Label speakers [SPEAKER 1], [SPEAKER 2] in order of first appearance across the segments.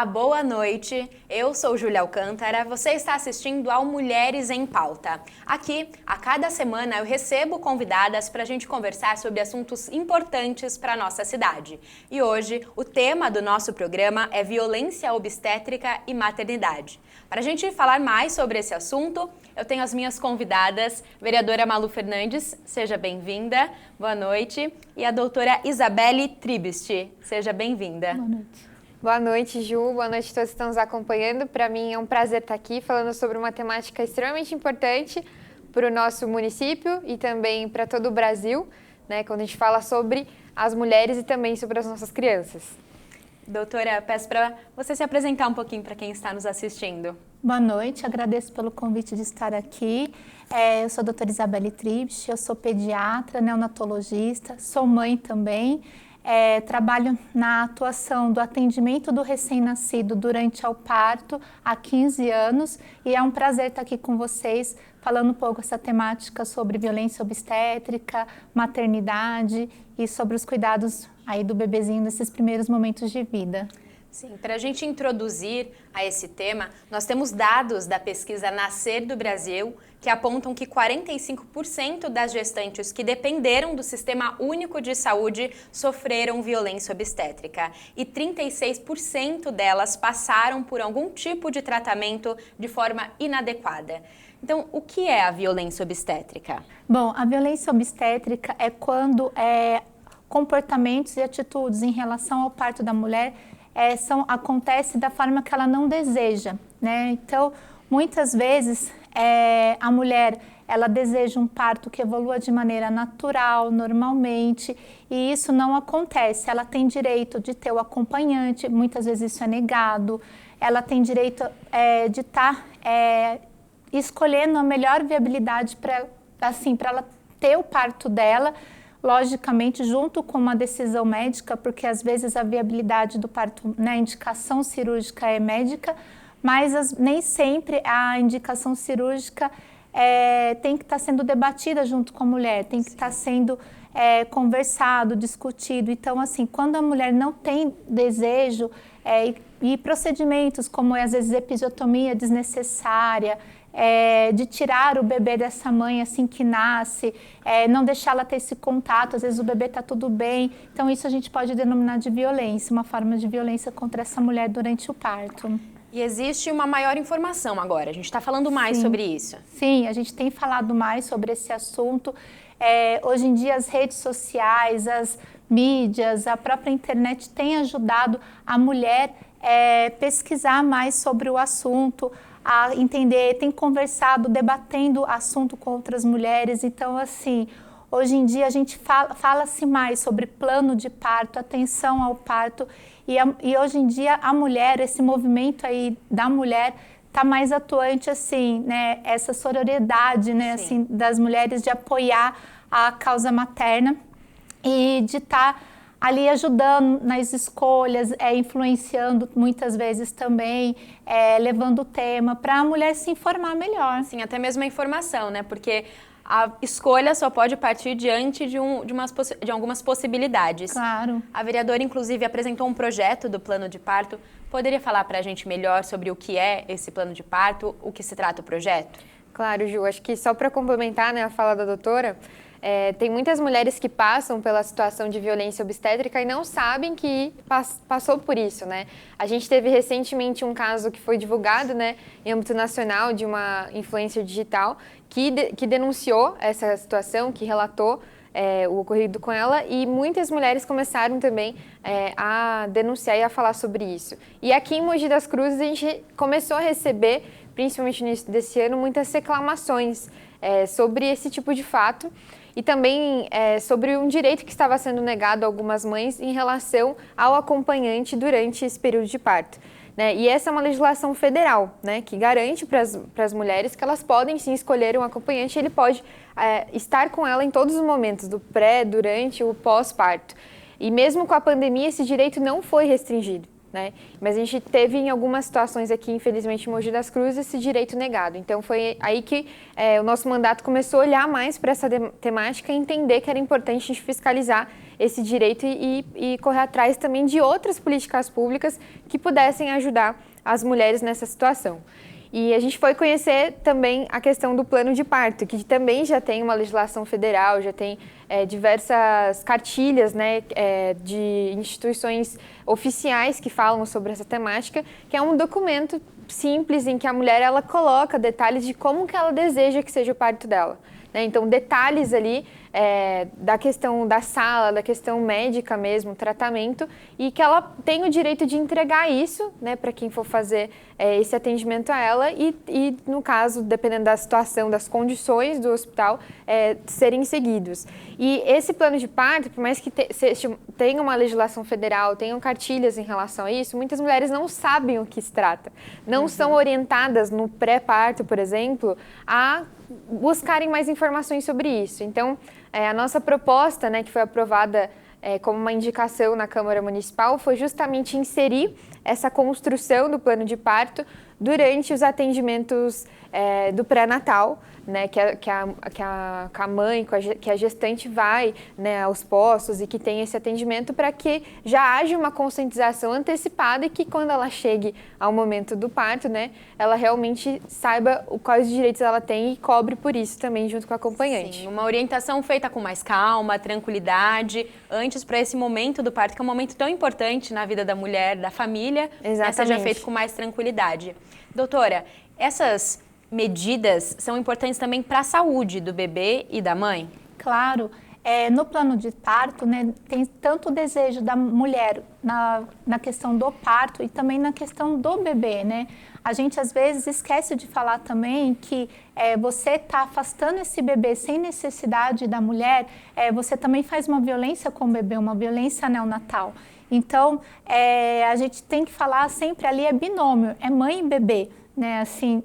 [SPEAKER 1] Olá, boa noite. Eu sou Júlia Alcântara. Você está assistindo ao Mulheres em Pauta. Aqui, a cada semana, eu recebo convidadas para a gente conversar sobre assuntos importantes para a nossa cidade. E hoje, o tema do nosso programa é violência obstétrica e maternidade. Para a gente falar mais sobre esse assunto, eu tenho as minhas convidadas, vereadora Malu Fernandes, seja bem-vinda, boa noite, e a doutora Isabelle Tribesti, seja bem-vinda.
[SPEAKER 2] Boa noite.
[SPEAKER 3] Boa noite, Ju. Boa noite a todos que estão nos acompanhando. Para mim é um prazer estar aqui falando sobre uma temática extremamente importante para o nosso município e também para todo o Brasil, né? Quando a gente fala sobre as mulheres e também sobre as nossas crianças.
[SPEAKER 1] Doutora, peço para você se apresentar um pouquinho para quem está nos assistindo.
[SPEAKER 2] Boa noite, agradeço pelo convite de estar aqui. Eu sou a doutora Isabelle Tribesti, eu sou pediatra, neonatologista, sou mãe também. Trabalho na atuação do atendimento do recém-nascido durante o parto há 15 anos e é um prazer estar aqui com vocês falando um pouco essa temática sobre violência obstétrica, maternidade e sobre os cuidados aí do bebezinho nesses primeiros momentos de vida.
[SPEAKER 1] Sim, para a gente introduzir a esse tema, nós temos dados da pesquisa Nascer do Brasil que apontam que 45% das gestantes que dependeram do Sistema Único de Saúde sofreram violência obstétrica e 36% delas passaram por algum tipo de tratamento de forma inadequada. Então, o que é a violência obstétrica?
[SPEAKER 2] Bom, a violência obstétrica é quando comportamentos e atitudes em relação ao parto da mulher acontece da forma que ela não deseja, né? Então, muitas vezes a mulher ela deseja um parto que evolua de maneira natural, normalmente, e isso não acontece. Ela tem direito de ter o acompanhante, muitas vezes isso é negado. Ela tem direito de estar escolhendo a melhor viabilidade para ela ter o parto dela. Logicamente, junto com uma decisão médica, porque às vezes a viabilidade do parto, né, a indicação cirúrgica é médica, mas nem sempre a indicação cirúrgica tem que estar sendo debatida junto com a mulher, tem que estar sendo conversado, discutido. Então, assim, quando a mulher não tem desejo e procedimentos como, às vezes, episiotomia desnecessária, de tirar o bebê dessa mãe assim que nasce, não deixá-la ter esse contato, às vezes o bebê está tudo bem. Então isso a gente pode denominar de violência, uma forma de violência contra essa mulher durante o parto.
[SPEAKER 1] E existe uma maior informação agora, a gente está falando mais sobre isso.
[SPEAKER 2] Sim, a gente tem falado mais sobre esse assunto. Hoje em dia as redes sociais, as mídias, a própria internet têm ajudado a mulher pesquisar mais sobre o assunto, a entender, tem conversado, debatendo assunto com outras mulheres. Então, assim, hoje em dia a gente fala-se mais sobre plano de parto, atenção ao parto, e hoje em dia a mulher, esse movimento aí da mulher está mais atuante, assim, né, essa sororidade, né, assim, das mulheres de apoiar a causa materna e de estar ali ajudando nas escolhas, influenciando muitas vezes também, levando o tema para a mulher se informar melhor.
[SPEAKER 1] Sim, até mesmo a informação, né? Porque a escolha só pode partir diante de algumas possibilidades.
[SPEAKER 2] Claro.
[SPEAKER 1] A vereadora, inclusive, apresentou um projeto do plano de parto. Poderia falar para a gente melhor sobre o que é esse plano de parto, o que se trata o projeto?
[SPEAKER 3] Claro, Ju. Acho que só para complementar, né, a fala da doutora, tem muitas mulheres que passam pela situação de violência obstétrica e não sabem que passou por isso, né? A gente teve recentemente um caso que foi divulgado, né, em âmbito nacional, de uma influencer digital que denunciou essa situação, que relatou o ocorrido com ela, e muitas mulheres começaram também a denunciar e a falar sobre isso. E aqui em Mogi das Cruzes a gente começou a receber, principalmente no início desse ano, muitas reclamações sobre esse tipo de fato. E também sobre um direito que estava sendo negado a algumas mães em relação ao acompanhante durante esse período de parto, né? E essa é uma legislação federal, né, que garante para as mulheres que elas podem sim escolher um acompanhante e ele pode estar com ela em todos os momentos, do pré, durante o pós-parto. E mesmo com a pandemia, esse direito não foi restringido, né? Mas a gente teve em algumas situações aqui, infelizmente, em Mogi das Cruzes, esse direito negado. Então foi aí que o nosso mandato começou a olhar mais para essa temática e entender que era importante a gente fiscalizar esse direito e correr atrás também de outras políticas públicas que pudessem ajudar as mulheres nessa situação. E a gente foi conhecer também a questão do plano de parto, que também já tem uma legislação federal, já tem diversas cartilhas, né, de instituições oficiais que falam sobre essa temática, que é um documento simples em que a mulher ela coloca detalhes de como que ela deseja que seja o parto dela. Então, detalhes ali da questão da sala, da questão médica mesmo, tratamento, e que ela tem o direito de entregar isso, né, para quem for fazer esse atendimento a ela e, no caso, dependendo da situação, das condições do hospital, serem seguidos. E esse plano de parto, por mais que tenha uma legislação federal, tenham cartilhas em relação a isso, muitas mulheres não sabem o que se trata. Não são orientadas no pré-parto, por exemplo, a buscarem mais informações sobre isso. Então, a nossa proposta, né, que foi aprovada como uma indicação na Câmara Municipal, foi justamente inserir essa construção do plano de parto durante os atendimentos do pré-natal, né, que a mãe, que a gestante vai, né, aos postos e que tem esse atendimento para que já haja uma conscientização antecipada e que quando ela chegue ao momento do parto, né, ela realmente saiba quais direitos ela tem e cobre por isso também junto com a acompanhante.
[SPEAKER 1] Sim, uma orientação feita com mais calma, tranquilidade, antes para esse momento do parto, que é um momento tão importante na vida da mulher, da família, né, seja feito com mais tranquilidade. Doutora, essas medidas são importantes também para a saúde do bebê e da mãe?
[SPEAKER 2] Claro. No plano de parto, né, tem tanto o desejo da mulher na questão do parto e também na questão do bebê, né? A gente às vezes esquece de falar também que você está afastando esse bebê sem necessidade da mulher, você também faz uma violência com o bebê, uma violência neonatal. Então, a gente tem que falar sempre ali binômio, mãe e bebê, né? Assim,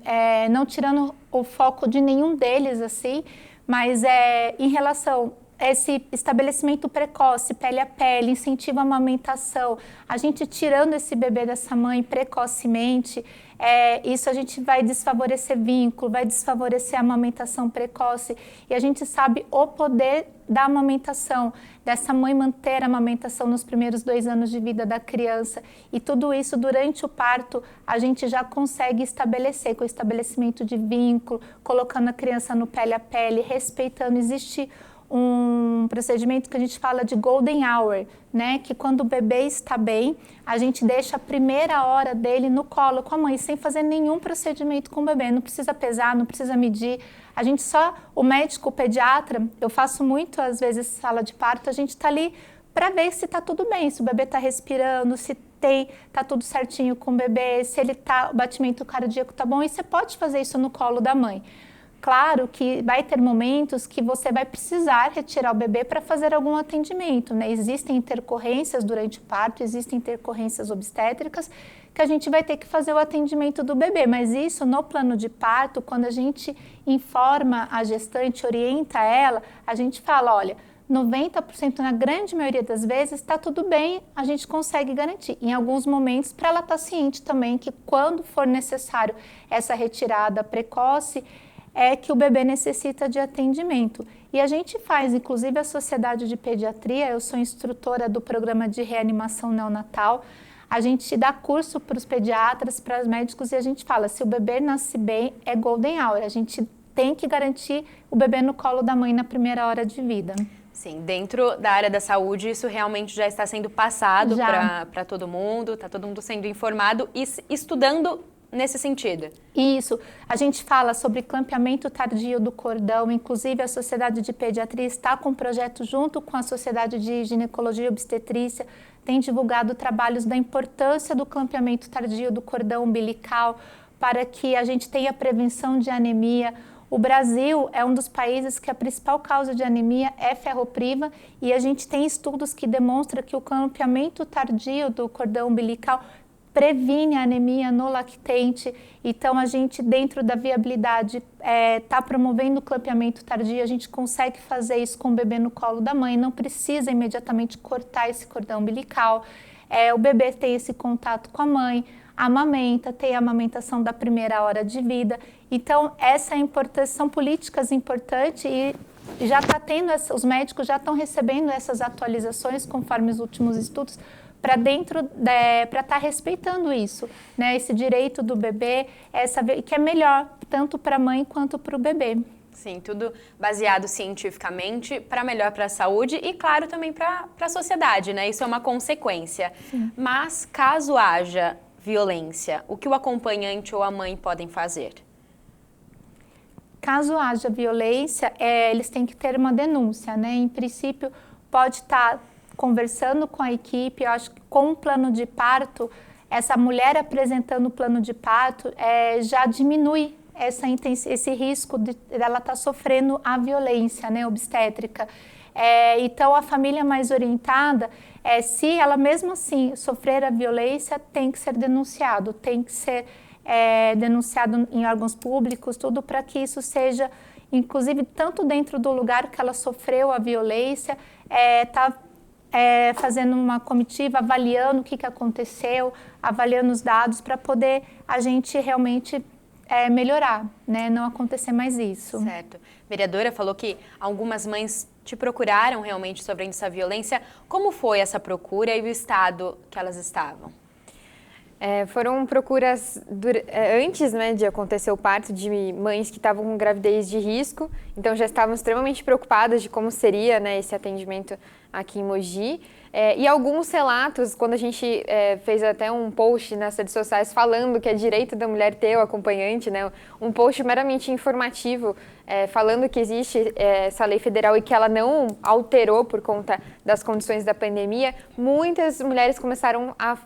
[SPEAKER 2] não tirando o foco de nenhum deles, assim, mas em relação a esse estabelecimento precoce, pele a pele, incentiva a amamentação, a gente tirando esse bebê dessa mãe precocemente, isso a gente vai desfavorecer vínculo, vai desfavorecer a amamentação precoce e a gente sabe o poder da amamentação, dessa mãe manter a amamentação nos primeiros 2 anos de vida da criança e tudo isso durante o parto a gente já consegue estabelecer com o estabelecimento de vínculo, colocando a criança no pele a pele, respeitando, existe um procedimento que a gente fala de golden hour, né? Que quando o bebê está bem, a gente deixa a primeira hora dele no colo com a mãe, sem fazer nenhum procedimento com o bebê, não precisa pesar, não precisa medir, a gente só, o médico, o pediatra, eu faço muito às vezes sala de parto, a gente está ali para ver se está tudo bem, se o bebê está respirando, se está tudo certinho com o bebê, se ele o batimento cardíaco está bom, e você pode fazer isso no colo da mãe. Claro que vai ter momentos que você vai precisar retirar o bebê para fazer algum atendimento, né? Existem intercorrências durante o parto, existem intercorrências obstétricas que a gente vai ter que fazer o atendimento do bebê, mas isso no plano de parto, quando a gente informa a gestante, orienta ela, a gente fala, olha, 90%, na grande maioria das vezes, está tudo bem, a gente consegue garantir. Em alguns momentos, para ela estar ciente também que quando for necessário essa retirada precoce, que o bebê necessita de atendimento. E a gente faz, inclusive a Sociedade de Pediatria, eu sou instrutora do programa de reanimação neonatal, a gente dá curso para os pediatras, para os médicos e a gente fala, se o bebê nasce bem, é golden hour, a gente tem que garantir o bebê no colo da mãe na primeira hora de vida.
[SPEAKER 1] Sim, dentro da área da saúde, isso realmente já está sendo passado para todo mundo, está todo mundo sendo informado e estudando nesse sentido.
[SPEAKER 2] Isso. A gente fala sobre clampeamento tardio do cordão, inclusive a Sociedade de Pediatria está com um projeto junto com a Sociedade de Ginecologia e Obstetrícia, tem divulgado trabalhos da importância do clampeamento tardio do cordão umbilical para que a gente tenha prevenção de anemia. O Brasil é um dos países que a principal causa de anemia é ferropriva e a gente tem estudos que demonstram que o clampeamento tardio do cordão umbilical previne a anemia no lactente, então a gente dentro da viabilidade está promovendo o clampeamento tardio, a gente consegue fazer isso com o bebê no colo da mãe, não precisa imediatamente cortar esse cordão umbilical, o bebê tem esse contato com a mãe, amamenta, tem a amamentação da primeira hora de vida, então essa é a importância, são políticas importantes e já está tendo, os médicos já estão recebendo essas atualizações conforme os últimos estudos para estar respeitando isso, né? Esse direito do bebê, que é melhor tanto para a mãe quanto para o bebê.
[SPEAKER 1] Sim, tudo baseado cientificamente para melhor para a saúde e, claro, também para a sociedade, né? Isso é uma consequência. Sim. Mas, caso haja violência, o que o acompanhante ou a mãe podem fazer?
[SPEAKER 2] Caso haja violência, eles têm que ter uma denúncia, né? Em princípio, pode estar conversando com a equipe. Eu acho que com o plano de parto, essa mulher apresentando o plano de parto já diminui esse risco dela estar sofrendo a violência, né, obstétrica. Então, a família mais orientada, se ela mesmo assim sofrer a violência, tem que ser denunciado, tem que ser denunciado em órgãos públicos, tudo para que isso seja, inclusive, tanto dentro do lugar que ela sofreu a violência, fazendo uma comitiva, avaliando o que aconteceu, avaliando os dados, para poder a gente realmente melhorar, né? Não acontecer mais isso.
[SPEAKER 1] Certo. A vereadora falou que algumas mães te procuraram realmente sobre essa violência. Como foi essa procura e o estado que elas estavam?
[SPEAKER 3] Foram procuras antes, né, de acontecer o parto, de mães que estavam com gravidez de risco, então já estavam extremamente preocupadas de como seria, né, esse atendimento aqui em Mogi. E alguns relatos, quando a gente fez até um post nas redes sociais falando que é direito da mulher ter o acompanhante, né, um post meramente informativo, falando que existe essa lei federal e que ela não alterou por conta das condições da pandemia, muitas mulheres começaram a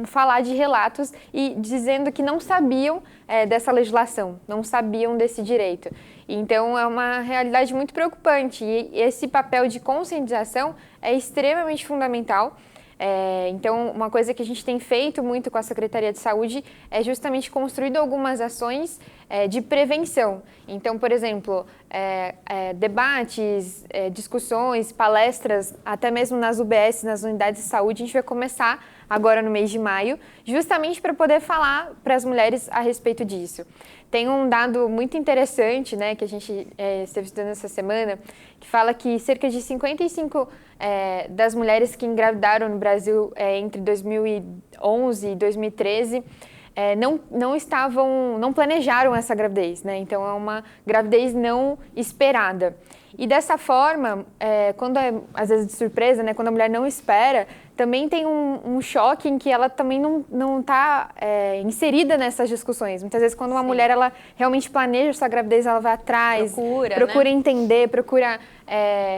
[SPEAKER 3] falar de relatos e dizendo que não sabiam dessa legislação, não sabiam desse direito. Então, é uma realidade muito preocupante e esse papel de conscientização é extremamente fundamental. Então, uma coisa que a gente tem feito muito com a Secretaria de Saúde é justamente construído algumas ações de prevenção. Então, por exemplo, debates, discussões, palestras, até mesmo nas UBS, nas unidades de saúde, a gente vai começar agora no mês de maio, justamente para poder falar para as mulheres a respeito disso. Tem um dado muito interessante, né, que a gente esteve estudando essa semana, que fala que cerca de 55% das mulheres que engravidaram no Brasil entre 2011 e 2013 não planejaram essa gravidez, né? Então é uma gravidez não esperada. E dessa forma, quando às vezes de surpresa, né, quando a mulher não espera, também tem um choque em que ela também não está inserida nessas discussões. Muitas vezes, quando uma mulher ela realmente planeja sua gravidez, ela vai atrás, procura né? entender, procura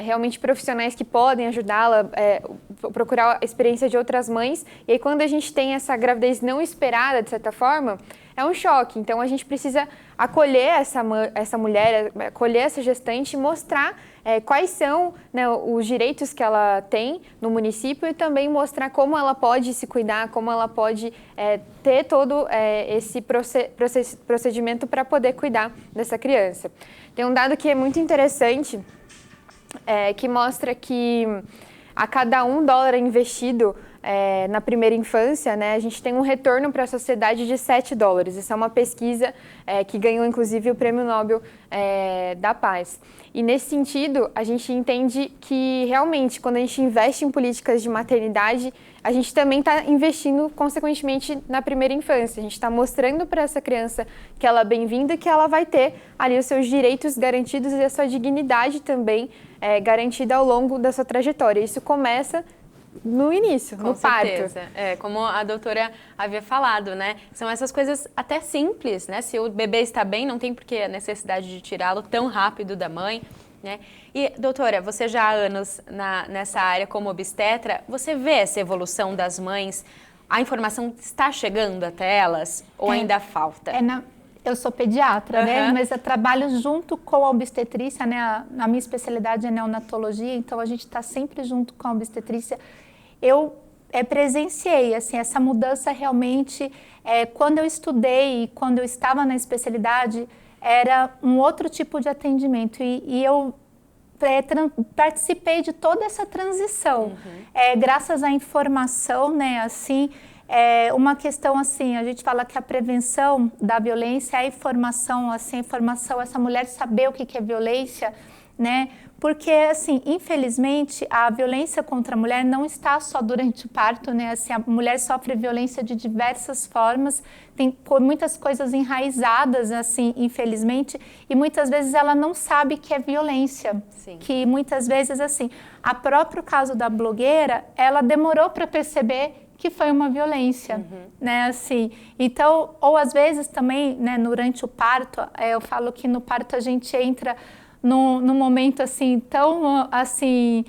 [SPEAKER 3] realmente profissionais que podem ajudá-la, procurar a experiência de outras mães. E aí, quando a gente tem essa gravidez não esperada, de certa forma, é um choque. Então, a gente precisa acolher essa mulher, acolher essa gestante e mostrar quais são, né, os direitos que ela tem no município e também mostrar como ela pode se cuidar, como ela pode ter todo esse procedimento para poder cuidar dessa criança. Tem um dado que é muito interessante, que mostra que a cada $1 investido na primeira infância, né, a gente tem um retorno para a sociedade de $7. Essa é uma pesquisa que ganhou, inclusive, o Prêmio Nobel da Paz. E, nesse sentido, a gente entende que, realmente, quando a gente investe em políticas de maternidade, a gente também está investindo, consequentemente, na primeira infância. A gente está mostrando para essa criança que ela é bem-vinda e que ela vai ter ali os seus direitos garantidos e a sua dignidade também garantida ao longo da sua trajetória. Isso começa no início, no parto. Com certeza.
[SPEAKER 1] Como a doutora havia falado, né? São essas coisas até simples, né? Se o bebê está bem, não tem por que a necessidade de tirá-lo tão rápido da mãe, né? E, doutora, você já há anos nessa área como obstetra, você vê essa evolução das mães? A informação está chegando até elas ou ainda falta?
[SPEAKER 2] Eu sou pediatra, né? Mas eu trabalho junto com a obstetrícia, né? A minha especialidade é neonatologia, então a gente está sempre junto com a obstetrícia. Eu presenciei, assim, essa mudança realmente, quando eu estudei e quando eu estava na especialidade, era um outro tipo de atendimento e eu participei de toda essa transição, graças à informação, né, assim, uma questão assim, a gente fala que a prevenção da violência é a informação, assim, essa mulher saber o que é violência, né? Porque, assim, infelizmente, a violência contra a mulher não está só durante o parto, né? Assim, a mulher sofre violência de diversas formas, tem muitas coisas enraizadas, assim, infelizmente, e muitas vezes ela não sabe que é violência.
[SPEAKER 1] Sim.
[SPEAKER 2] Que muitas vezes, assim, a próprio caso da blogueira, ela demorou para perceber que foi uma violência, né, assim. Então, ou às vezes também, né, durante o parto, eu falo que no parto a gente entra num momento assim tão assim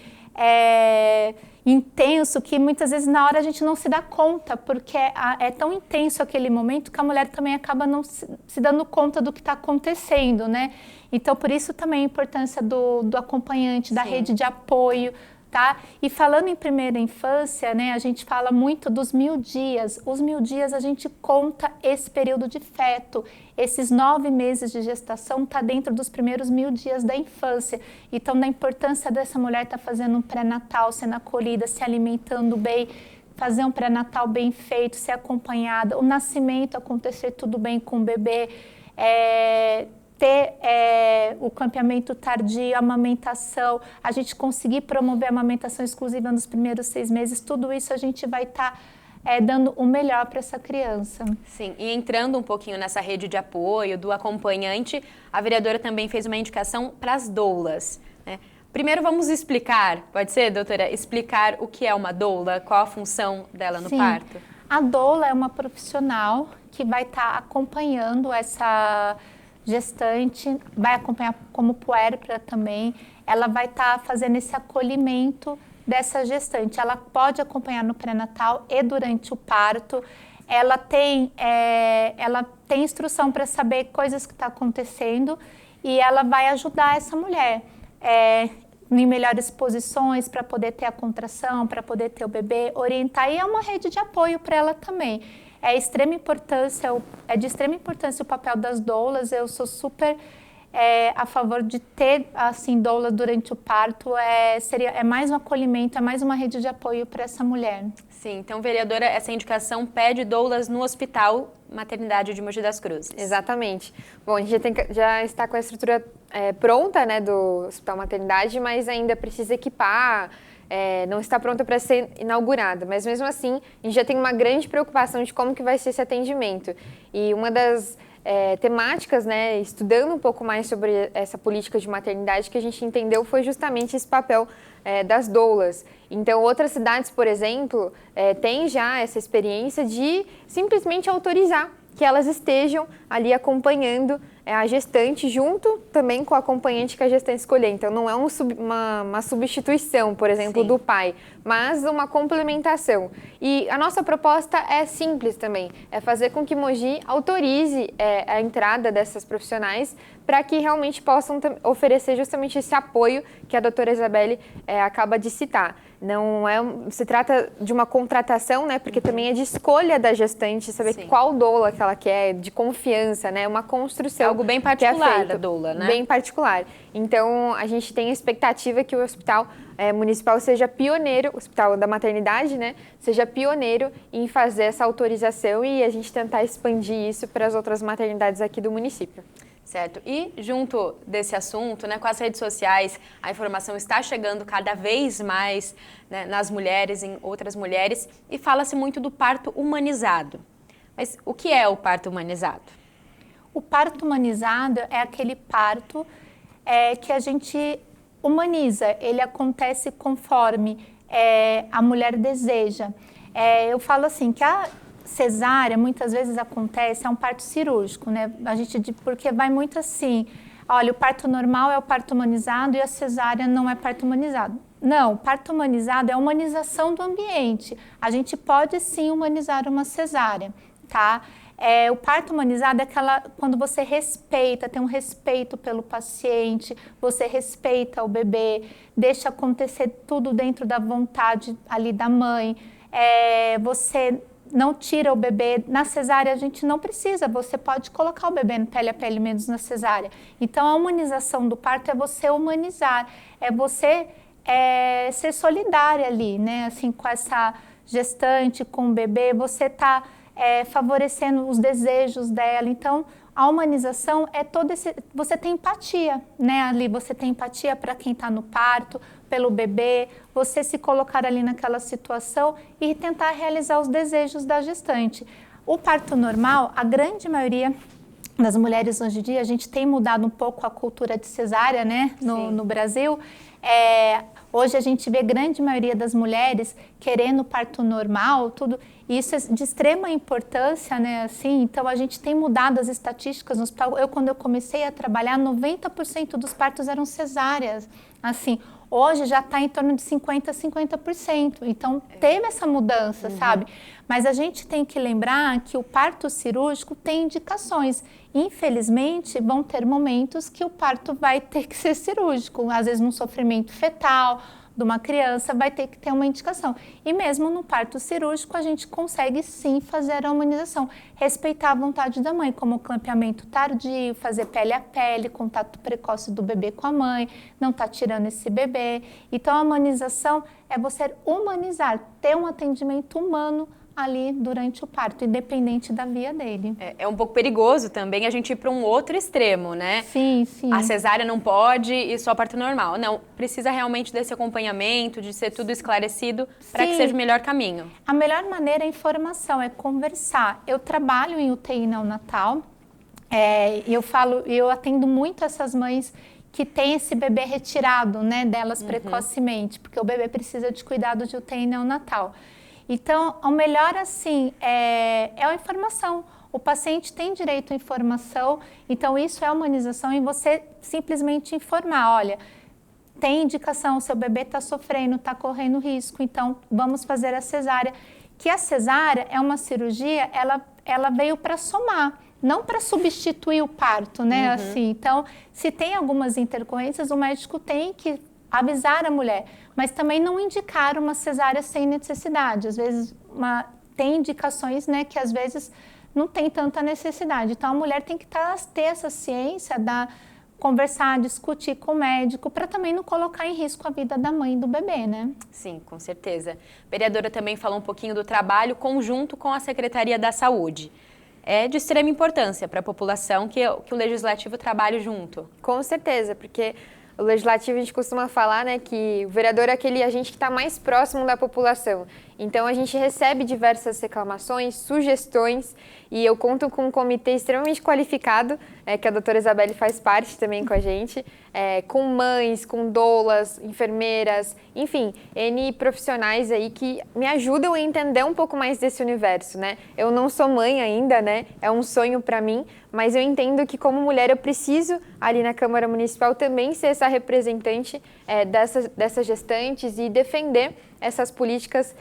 [SPEAKER 2] intenso que muitas vezes na hora a gente não se dá conta, porque é tão intenso aquele momento que a mulher também acaba não se dando conta do que está acontecendo, né? Então por isso também a importância do acompanhante, da rede de apoio, tá? E falando em primeira infância, né, a gente fala muito dos 1000 dias. Os 1000 dias a gente conta esse período de feto. Esses 9 meses de gestação está dentro dos primeiros 1000 dias da infância. Então, da importância dessa mulher estar fazendo um pré-natal, sendo acolhida, se alimentando bem, fazer um pré-natal bem feito, ser acompanhada, o nascimento acontecer tudo bem com o bebê, ter o campeamento tardio, a amamentação, a gente conseguir promover a amamentação exclusiva nos primeiros 6 meses, tudo isso a gente vai estar dando o melhor para essa criança.
[SPEAKER 1] Sim, e entrando um pouquinho nessa rede de apoio, do acompanhante, a vereadora também fez uma indicação para as doulas, né? Primeiro vamos explicar, pode ser, doutora, explicar o que é uma doula, qual a função dela no parto?
[SPEAKER 2] A doula é uma profissional que vai estar acompanhando essa gestante, vai acompanhar como puérpera também, ela vai estar fazendo esse acolhimento dessa gestante. Ela pode acompanhar no pré-natal e durante o parto. Ela tem instrução para saber coisas que estão acontecendo e ela vai ajudar essa mulher em melhores posições para poder ter a contração, para poder ter o bebê, orientar, e é uma rede de apoio para ela também. É de extrema importância o papel das doulas. Eu sou super a favor de ter assim doula durante o parto. É mais um acolhimento, é mais uma rede de apoio para essa mulher.
[SPEAKER 1] Sim, então, vereadora, essa indicação pede doulas no Hospital Maternidade de Mogi das Cruzes.
[SPEAKER 3] Exatamente. Bom, a gente já está com a estrutura pronta, né, do Hospital Maternidade, mas ainda precisa equipar. Não está pronta para ser inaugurada, mas mesmo assim a gente já tem uma grande preocupação de como que vai ser esse atendimento. E uma das temáticas, né, estudando um pouco mais sobre essa política de maternidade, que a gente entendeu foi justamente esse papel das doulas. Então, outras cidades, por exemplo, têm já essa experiência de simplesmente autorizar que elas estejam ali acompanhando a gestante junto também com o acompanhante que a gestante escolher. Então, não é uma substituição, por exemplo, do pai, mas uma complementação. E a nossa proposta é simples também, é fazer com que Mogi autorize a entrada dessas profissionais para que realmente possam oferecer justamente esse apoio que a doutora Isabelle acaba de citar. Não se trata de uma contratação, né? Porque também é de escolha da gestante, saber qual doula que ela quer, de confiança, né? Uma construção.
[SPEAKER 1] Algo bem particular da doula, né?
[SPEAKER 3] Bem particular. Então, a gente tem a expectativa que o Hospital Municipal seja pioneiro, o Hospital da Maternidade, né? Seja pioneiro em fazer essa autorização e a gente tentar expandir isso para as outras maternidades aqui do município.
[SPEAKER 1] Certo. E junto desse assunto, né, com as redes sociais, a informação está chegando cada vez mais, né, nas mulheres, em outras mulheres, e fala-se muito do parto humanizado. Mas o que é o parto humanizado?
[SPEAKER 2] O parto humanizado é aquele parto que a gente humaniza. Ele acontece conforme a mulher deseja. Eu falo assim, que a cesárea muitas vezes acontece, é um parto cirúrgico, né? Porque vai muito assim, olha, o parto normal é o parto humanizado e a cesárea não é parto humanizado. Não, o parto humanizado é a humanização do ambiente. A gente pode sim humanizar uma cesárea, tá? O parto humanizado é quando você respeita, tem um respeito pelo paciente, você respeita o bebê, deixa acontecer tudo dentro da vontade ali da mãe, você não tira o bebê. Na cesárea a gente não precisa, você pode colocar o bebê pele a pele menos na cesárea. Então a humanização do parto é você humanizar, é você ser solidária ali, né? Assim, com essa gestante, com o bebê, você está favorecendo os desejos dela. Então A humanização é todo esse... Você tem empatia, né, ali, você tem empatia para quem está no parto, pelo bebê, você se colocar ali naquela situação e tentar realizar os desejos da gestante. O parto normal, a grande maioria das mulheres hoje em dia, a gente tem mudado um pouco a cultura de cesárea, né, no Brasil. Hoje a gente vê a grande maioria das mulheres querendo parto normal, tudo. E isso é de extrema importância, né, assim. Então a gente tem mudado as estatísticas no hospital. Quando eu comecei a trabalhar, 90% dos partos eram cesáreas, assim. Hoje já está em torno de 50% a 50%. Então, teve essa mudança, sabe? Mas a gente tem que lembrar que o parto cirúrgico tem indicações. Infelizmente, vão ter momentos que o parto vai ter que ser cirúrgico. Às vezes, num sofrimento fetal de uma criança, vai ter que ter uma indicação. E mesmo no parto cirúrgico, a gente consegue sim fazer a humanização. Respeitar a vontade da mãe, como o clampeamento tardio, fazer pele a pele, contato precoce do bebê com a mãe, não tá tirando esse bebê. Então, a humanização é você humanizar, ter um atendimento humano ali durante o parto, independente da via dele.
[SPEAKER 1] É um pouco perigoso também a gente ir para um outro extremo, né?
[SPEAKER 2] Sim, sim.
[SPEAKER 1] A cesárea não pode e só parto normal. Não, precisa realmente desse acompanhamento, de ser tudo esclarecido para que seja o melhor caminho.
[SPEAKER 2] A melhor maneira é a informação, é conversar. Eu trabalho em UTI neonatal e eu atendo muito essas mães que têm esse bebê retirado, né, delas precocemente, porque o bebê precisa de cuidado de UTI neonatal. Então, o melhor, assim, é a informação. O paciente tem direito à informação, então isso é humanização e você simplesmente informar, olha, tem indicação, o seu bebê está sofrendo, está correndo risco, então vamos fazer a cesárea. Que a cesárea é uma cirurgia, ela veio para somar, não para substituir o parto, né? Assim, então, se tem algumas intercorrências, o médico tem que avisar a mulher, mas também não indicar uma cesárea sem necessidade. Às vezes, tem indicações, né, que às vezes não tem tanta necessidade. Então, a mulher tem que ter essa ciência, conversar, discutir com o médico, para também não colocar em risco a vida da mãe e do bebê, né?
[SPEAKER 1] Sim, com certeza. A vereadora também falou um pouquinho do trabalho conjunto com a Secretaria da Saúde. É de extrema importância para a população que o Legislativo trabalhe junto.
[SPEAKER 3] Com certeza, porque o Legislativo, a gente costuma falar, né, que o vereador é aquele agente que está mais próximo da população. Então, a gente recebe diversas reclamações, sugestões, e eu conto com um comitê extremamente qualificado, que a doutora Isabelle faz parte também com a gente, com mães, com doulas, enfermeiras, enfim, N profissionais aí que me ajudam a entender um pouco mais desse universo, né? Eu não sou mãe ainda, né? É um sonho para mim, mas eu entendo que como mulher eu preciso, ali na Câmara Municipal, também ser essa representante dessas gestantes e defender essas políticas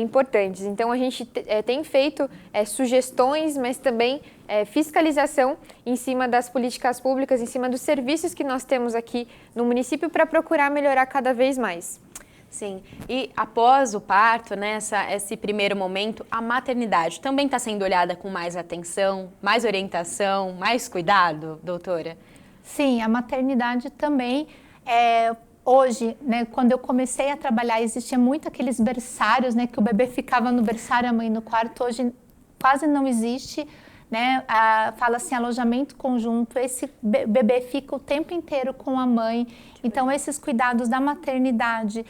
[SPEAKER 3] importantes. Então, a gente tem feito sugestões, mas também fiscalização em cima das políticas públicas, em cima dos serviços que nós temos aqui no município para procurar melhorar cada vez mais.
[SPEAKER 1] Sim, e após o parto, né, esse primeiro momento, a maternidade também está sendo olhada com mais atenção, mais orientação, mais cuidado, doutora?
[SPEAKER 2] Sim, a maternidade também. Hoje, né, quando eu comecei a trabalhar, existia muito aqueles berçários, né, que o bebê ficava no berçário, a mãe no quarto. Hoje quase não existe, né? Fala assim, alojamento conjunto. Esse bebê fica o tempo inteiro com a mãe. Então, esses cuidados da maternidade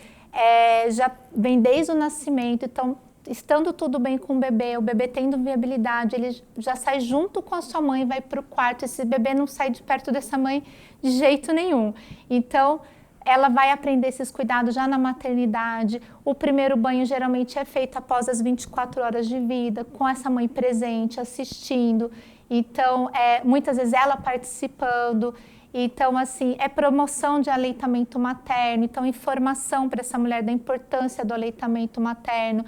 [SPEAKER 2] já vem desde o nascimento. Então, estando tudo bem com o bebê tendo viabilidade, ele já sai junto com a sua mãe, vai para o quarto. Esse bebê não sai de perto dessa mãe de jeito nenhum. Então, ela vai aprender esses cuidados já na maternidade. O primeiro banho geralmente é feito após as 24 horas de vida, com essa mãe presente, assistindo. Então, muitas vezes ela participando. Então, assim, é promoção de aleitamento materno. Então, informação para essa mulher da importância do aleitamento materno.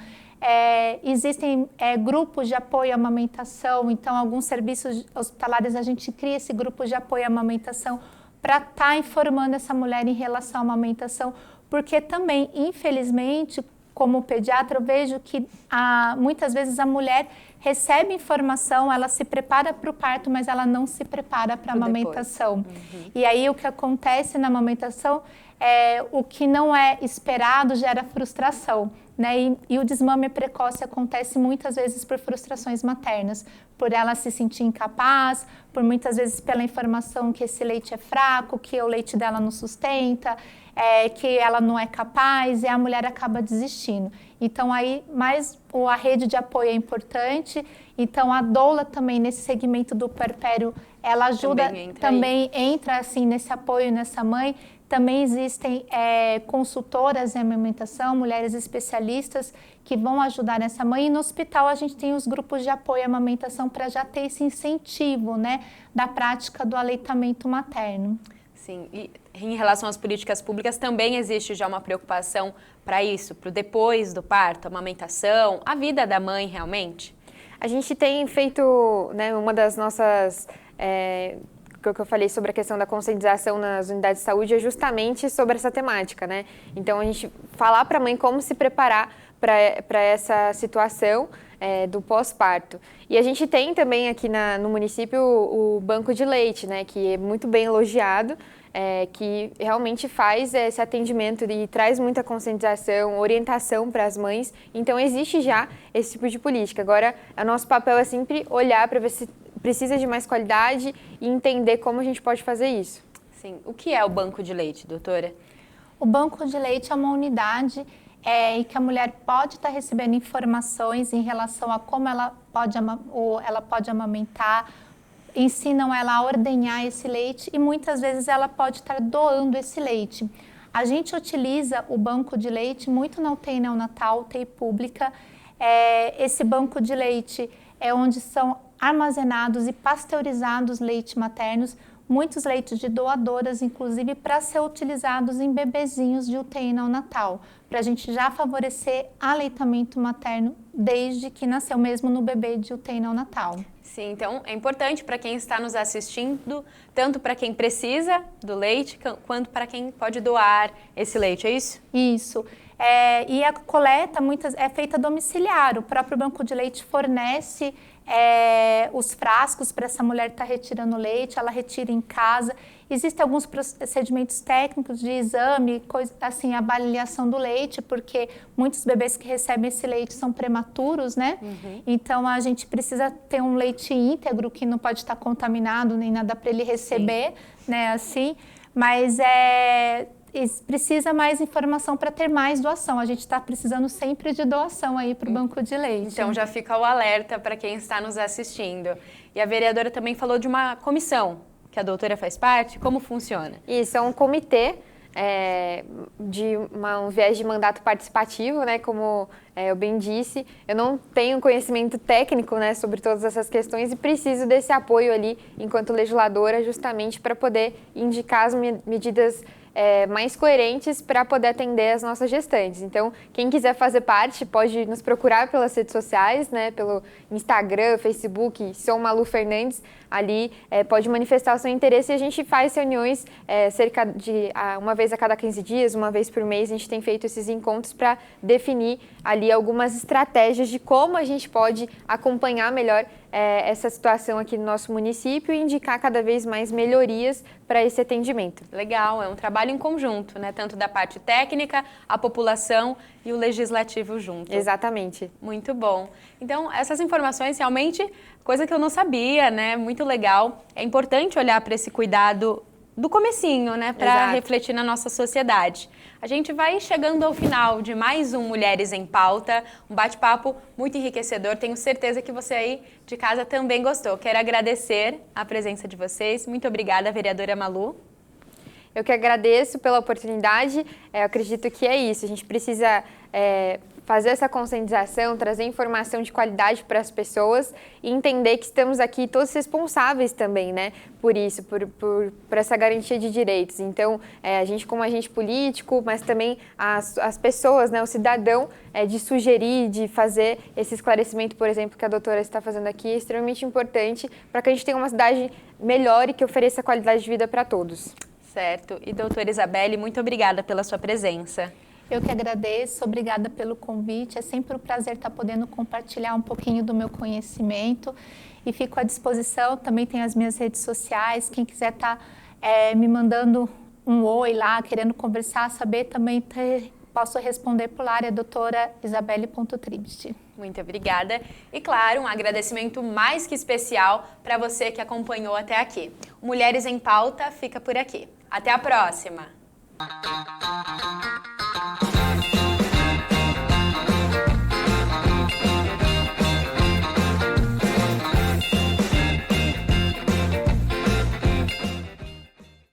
[SPEAKER 2] Existem grupos de apoio à amamentação. Então, alguns serviços hospitalares a gente cria esse grupo de apoio à amamentação para estar informando essa mulher em relação à amamentação, porque também, infelizmente, como pediatra, eu vejo que muitas vezes a mulher recebe informação, ela se prepara para o parto, mas ela não se prepara para a amamentação. E aí o que acontece na amamentação, o que não é esperado gera frustração, né? E o desmame precoce acontece muitas vezes por frustrações maternas, por ela se sentir incapaz, por muitas vezes pela informação que esse leite é fraco, que o leite dela não sustenta, que ela não é capaz, e a mulher acaba desistindo. Então aí a rede de apoio é importante. Então a doula também nesse segmento do puerpério, ela ajuda, também entra assim nesse apoio nessa mãe. Também existem consultoras em amamentação, mulheres especialistas que vão ajudar essa mãe. E no hospital a gente tem os grupos de apoio à amamentação para já ter esse incentivo, né, da prática do aleitamento materno.
[SPEAKER 1] Sim, e em relação às políticas públicas também existe já uma preocupação para isso, para o depois do parto, a amamentação, a vida da mãe realmente?
[SPEAKER 3] A gente tem feito, né, uma das nossas... que eu falei sobre a questão da conscientização nas unidades de saúde é justamente sobre essa temática, né? Então, a gente falar para a mãe como se preparar para essa situação do pós-parto. E a gente tem também aqui no município o banco de leite, né? Que é muito bem elogiado, que realmente faz esse atendimento e traz muita conscientização, orientação para as mães. Então, existe já esse tipo de política. Agora, o nosso papel é sempre olhar para ver se precisa de mais qualidade e entender como a gente pode fazer isso.
[SPEAKER 1] Sim. O que é o banco de leite, doutora?
[SPEAKER 2] O banco de leite é uma unidade em que a mulher pode estar recebendo informações em relação a como ela pode amamentar, ensinam ela a ordenhar esse leite e muitas vezes ela pode estar doando esse leite. A gente utiliza o banco de leite muito na UTI neonatal, UTI pública. Esse banco de leite é onde são armazenados e pasteurizados leite maternos, muitos leites de doadoras, inclusive, para ser utilizados em bebezinhos de UTI neonatal, para a gente já favorecer aleitamento materno desde que nasceu, mesmo no bebê de UTI neonatal.
[SPEAKER 1] Sim, então é importante para quem está nos assistindo, tanto para quem precisa do leite, quanto para quem pode doar esse leite, é isso?
[SPEAKER 2] Isso. E a coleta é feita domiciliar, o próprio banco de leite fornece os frascos para essa mulher estar retirando leite, ela retira em casa. Existem alguns procedimentos técnicos de exame, assim, avaliação do leite, porque muitos bebês que recebem esse leite são prematuros, né? Uhum. Então, a gente precisa ter um leite íntegro, que não pode estar contaminado, nem nada para ele receber, sim, né, assim. Mas precisa mais informação para ter mais doação. A gente está precisando sempre de doação aí para o banco de leite.
[SPEAKER 1] Então já fica o alerta para quem está nos assistindo. E a vereadora também falou de uma comissão, que a doutora faz parte. Como funciona?
[SPEAKER 3] Isso, é um comitê de um viés de mandato participativo, né, como eu bem disse. Eu não tenho conhecimento técnico, né, sobre todas essas questões e preciso desse apoio ali, enquanto legisladora, justamente para poder indicar as medidas mais coerentes para poder atender as nossas gestantes. Então, quem quiser fazer parte pode nos procurar pelas redes sociais, né, pelo Instagram, Facebook, Sou Malu Fernandes, ali pode manifestar o seu interesse e a gente faz reuniões cerca de uma vez a cada 15 dias, uma vez por mês, a gente tem feito esses encontros para definir ali algumas estratégias de como a gente pode acompanhar melhor essa situação aqui no nosso município e indicar cada vez mais melhorias para esse atendimento.
[SPEAKER 1] Legal, é um trabalho em conjunto, né? Tanto da parte técnica, a população e o legislativo junto.
[SPEAKER 3] Exatamente.
[SPEAKER 1] Muito bom. Então, essas informações realmente, coisa que eu não sabia, né? Muito legal. É importante olhar para esse cuidado do comecinho, né? Para refletir na nossa sociedade. A gente vai chegando ao final de mais um Mulheres em Pauta, um bate-papo muito enriquecedor. Tenho certeza que você aí de casa também gostou. Quero agradecer a presença de vocês. Muito obrigada, vereadora Malu.
[SPEAKER 3] Eu que agradeço pela oportunidade. Eu acredito que é isso. A gente precisa fazer essa conscientização, trazer informação de qualidade para as pessoas e entender que estamos aqui todos responsáveis também, né, por isso, por essa garantia de direitos. Então, a gente como agente político, mas também as pessoas, né, o cidadão, de sugerir, de fazer esse esclarecimento, por exemplo, que a doutora está fazendo aqui, é extremamente importante para que a gente tenha uma cidade melhor e que ofereça qualidade de vida para todos.
[SPEAKER 1] Certo. E doutora Isabelle, muito obrigada pela sua presença.
[SPEAKER 2] Eu que agradeço, obrigada pelo convite. É sempre um prazer estar podendo compartilhar um pouquinho do meu conhecimento e fico à disposição. Também tenho as minhas redes sociais. Quem quiser estar me mandando um oi lá, querendo conversar, saber também posso responder por lá, é doutora Isabelle.Tribst.
[SPEAKER 1] Muito obrigada. E claro, um agradecimento mais que especial para você que acompanhou até aqui. Mulheres em Pauta fica por aqui. Até a próxima!